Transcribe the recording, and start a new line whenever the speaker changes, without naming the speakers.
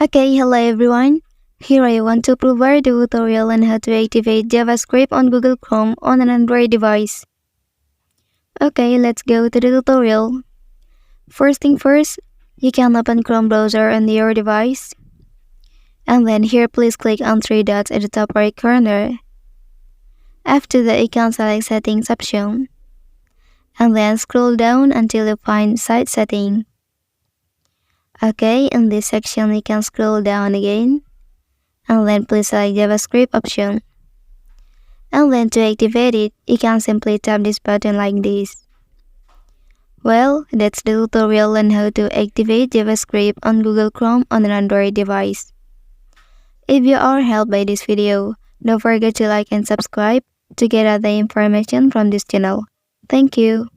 Okay, hello everyone. Here I want to provide a tutorial on how to activate JavaScript on Google Chrome on an Android device. Okay, let's go to the tutorial. First thing first, you can open Chrome browser on your device. And then here please click on three dots at the top right corner. After that you can select settings option. And then scroll down until you find site setting. Okay, in this section you can scroll down again. And then please select JavaScript option. And then to activate it, you can simply tap this button like this. Well, that's the tutorial on how to activate JavaScript on Google Chrome on an Android device. If you are helped by this video, don't forget to like and subscribe to get other information from this channel. Thank you.